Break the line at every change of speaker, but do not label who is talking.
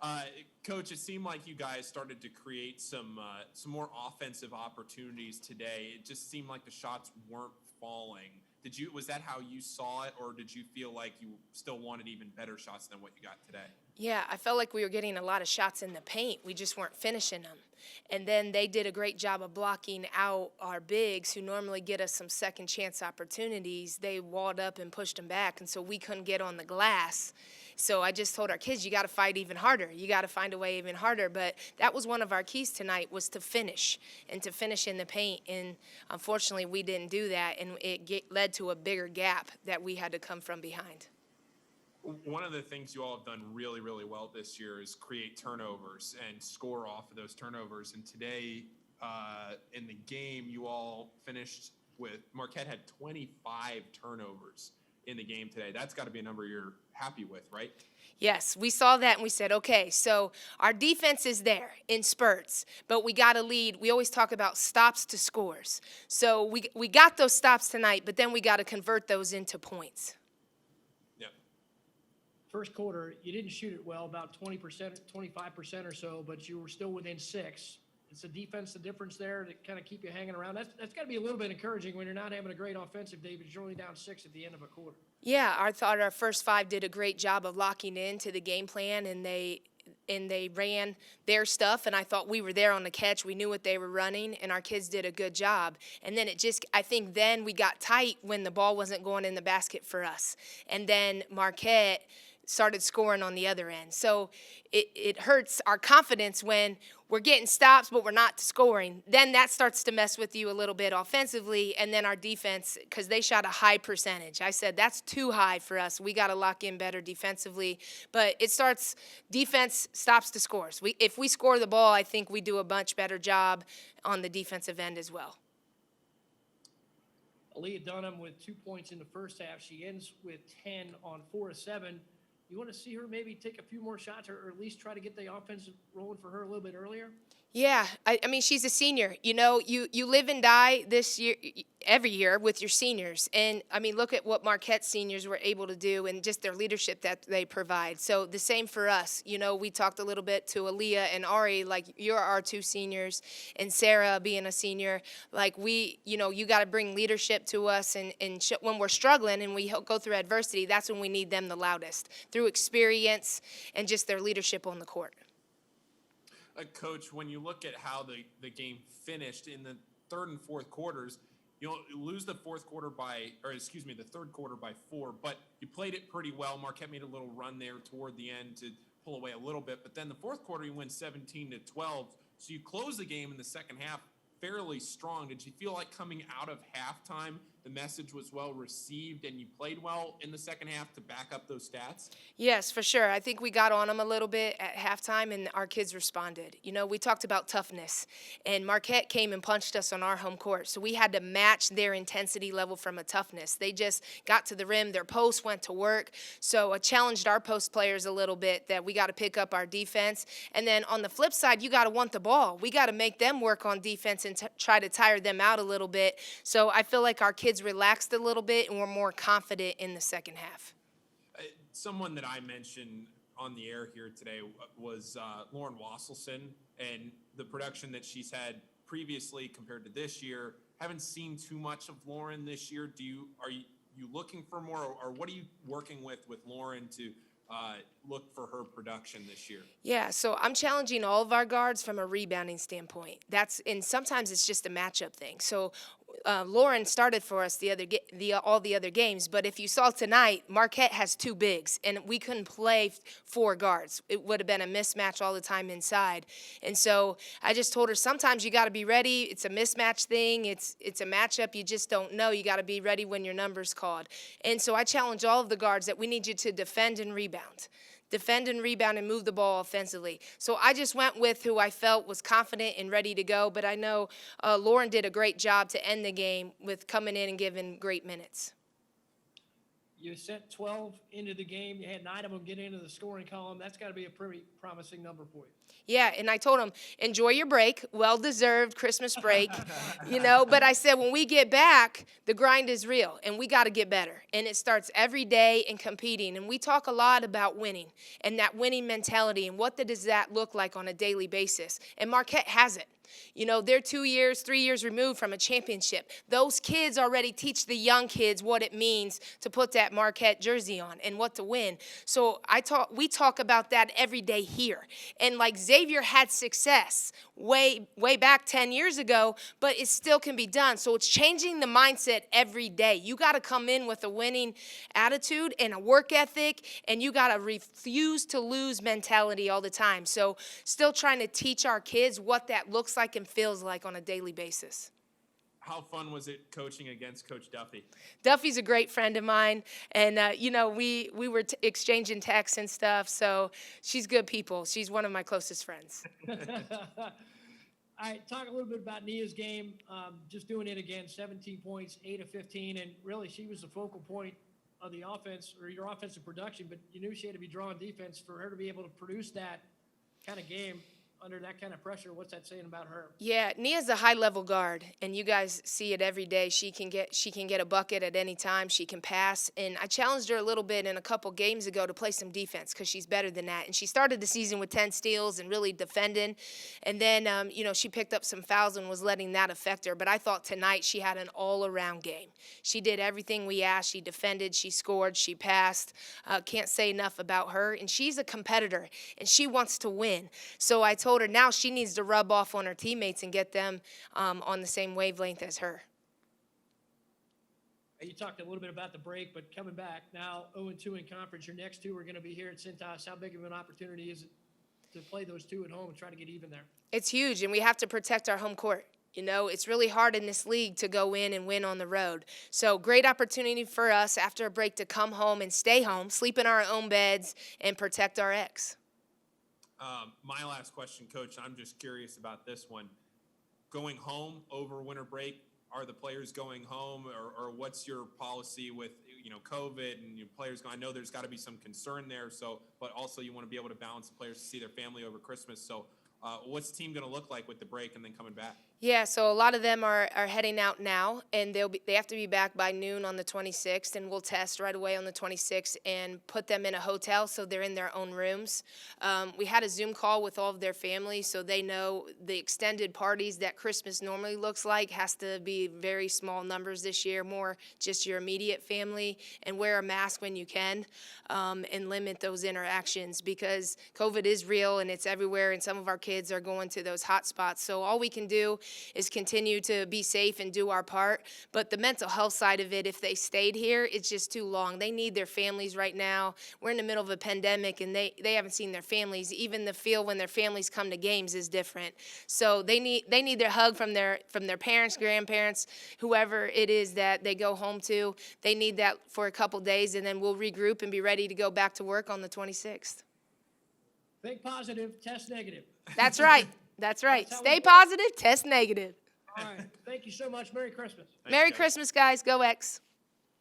Uh, Coach, it seemed like you guys started to create some more offensive opportunities today. It just seemed like the shots weren't falling. Was that how you saw it, or did you feel like you still wanted even better shots than what you got today?
Yeah, I felt like we were getting a lot of shots in the paint. We just weren't finishing them. And then they did a great job of blocking out our bigs who normally get us some second chance opportunities. They walled up and pushed them back, and so we couldn't get on the glass. So I just told our kids, you got to fight even harder. You got to find a way even harder. But that was one of our keys tonight, was to finish and to finish in the paint. And unfortunately, we didn't do that, and led to a bigger gap that we had to come from behind.
One of the things you all have done really, really well this year is create turnovers and score off of those turnovers. And today, in the game, you all finished with Marquette had 25 turnovers in the game today. That's got to be a number you're happy with, right?
Yes, we saw that and we said, okay, so our defense is there in spurts, but we got to lead. We always talk about stops to scores. So we got those stops tonight, but then we got to convert those into points.
Yep.
First quarter, you didn't shoot it well, about 20%, 25% or so, but you were still within 6. It's the defense, the difference there to kind of keep you hanging around. That's got to be a little bit encouraging when you're not having a great offensive day, but you're only down 6 at the end of a quarter.
Yeah, I thought our first 5 did a great job of locking into the game plan, and they ran their stuff, and I thought we were there on the catch. We knew what they were running, and our kids did a good job. And then I think then we got tight when the ball wasn't going in the basket for us. And then Marquette started scoring on the other end. So it hurts our confidence when we're getting stops but we're not scoring. Then that starts to mess with you a little bit offensively. And then our defense, because they shot a high percentage. I said that's too high for us. We got to lock in better defensively. But defense stops to scores. If we score the ball, I think we do a much better job on the defensive end as well.
Aaliyah Dunham with 2 points in the first half. She ends with 10 on 4 of 7. You want to see her maybe take a few more shots or at least try to get the offense rolling for her a little bit earlier?
Yeah, I mean, she's a senior. You know, you live and die this year, every year with your seniors. And, I mean, look at what Marquette seniors were able to do and just their leadership that they provide. So the same for us. You know, we talked a little bit to Aaliyah and Ari, like, you're our 2 seniors, and Sarah being a senior. Like, you got to bring leadership to us. And when we're struggling and we go through adversity, that's when we need them the loudest, through experience and just their leadership on the court.
Coach, when you look at how the game finished in the third and fourth quarters, you lose the third quarter by 4, but you played it pretty well. Marquette made a little run there toward the end to pull away a little bit, but then the fourth quarter you win 17-12. So you close the game in the second half fairly strong. Did you feel like coming out of halftime the message was well received and you played well in the second half to back up those stats?
Yes, for sure. I think we got on them a little bit at halftime, and our kids responded. You know, we talked about toughness, and Marquette came and punched us on our home court, so we had to match their intensity level from a toughness. They just got to the rim. Their post went to work, so I challenged our post players a little bit that we got to pick up our defense. And then on the flip side, you got to want the ball. We got to make them work on defense and try to tire them out a little bit. So I feel like our kids relaxed a little bit and were more confident in the second half.
Someone that I mentioned on the air here today was Lauren Wasselson, and the production that she's had previously compared to this year. Haven't seen too much of Lauren this year. Are you looking for more, or what are you working with Lauren to look for her production this year?
Yeah, so I'm challenging all of our guards from a rebounding standpoint. And sometimes it's just a matchup thing. So Lauren started for us all the other games, but if you saw tonight, Marquette has 2 bigs, and we couldn't play 4 guards. It would have been a mismatch all the time inside. And so I just told her sometimes you got to be ready. It's a mismatch thing. It's a matchup. You just don't know. You got to be ready when your number's called. And so I challenge all of the guards that we need you to defend and rebound. Defend and rebound and move the ball offensively. So I just went with who I felt was confident and ready to go, but I know Lauren did a great job to end the game with coming in and giving great minutes.
You sent 12 into the game. You had 9 of them get into the scoring column. That's got to be a pretty promising number for you.
Yeah, and I told him, enjoy your break, well-deserved Christmas break, but I said, when we get back, the grind is real, and we got to get better, and it starts every day in competing, and we talk a lot about winning and that winning mentality, and what does that look like on a daily basis, and Marquette has it. They're 2 years, 3 years removed from a championship. Those kids already teach the young kids what it means to put that Marquette jersey on and what to win. So we talk about that every day here. And like Xavier had success way back 10 years ago, but it still can be done. So it's changing the mindset every day. You got to come in with a winning attitude and a work ethic, and you got to refuse to lose mentality all the time. So still trying to teach our kids what that looks like and feels like on a daily basis.
How fun was it coaching against Coach Duffy?
Duffy's a great friend of mine, and we were exchanging texts and stuff. So she's good people. She's one of my closest friends.
All right, talk a little bit about Nia's game. Just doing it again, 17 points, 8 of 15, and really she was the focal point of the offense or your offensive production. But you knew she had to be drawing defense for her to be able to produce that kind of game under that kind of pressure. What's that saying about her?
Yeah, Nia's a high-level guard, and you guys see it every day. She can get a bucket at any time. She can pass, and I challenged her a little bit in a couple games ago to play some defense because she's better than that. And she started the season with 10 steals and really defending, and then she picked up some fouls and was letting that affect her. But I thought tonight she had an all-around game. She did everything we asked. She defended, she scored, she passed. Can't say enough about her, and she's a competitor, and she wants to win. So I told her now she needs to rub off on her teammates and get them on the same wavelength as her.
You talked a little bit about the break, but coming back now, 0-2 in conference. Your next 2 are going to be here at Cintas. How big of an opportunity is it to play those 2 at home and try to get even there?
It's huge, and we have to protect our home court. It's really hard in this league to go in and win on the road. So great opportunity for us after a break to come home and stay home, sleep in our own beds, and protect our ex.
My last question, Coach, I'm just curious about this one. Going home over winter break, are the players going home, or what's your policy with COVID and your players going? I know there's got to be some concern there. But also you want to be able to balance the players to see their family over Christmas. So what's the team going to look like with the break and then coming back?
Yeah, so a lot of them are heading out now, and they have to be back by noon on the 26th, and we'll test right away on the 26th and put them in a hotel so they're in their own rooms. We had a Zoom call with all of their families so they know the extended parties that Christmas normally looks like has to be very small numbers this year, more just your immediate family, and wear a mask when you can, and limit those interactions because COVID is real and it's everywhere, and some of our kids are going to those hot spots. So all we can do is continue to be safe and do our part. But the mental health side of it, if they stayed here, it's just too long. They need their families right now. We're in the middle of a pandemic, and they haven't seen their families. Even the feel when their families come to games is different. So they need their hug from their parents, grandparents, whoever it is that they go home to. They need that for a couple days, and then we'll regroup and be ready to go back to work on the 26th.
Think positive, test negative.
That's right. That's right.
That's how
Stay
we-
positive, test negative.
All right. Thank you so much. Merry Christmas.
Merry
guys.
Christmas, guys. Go X.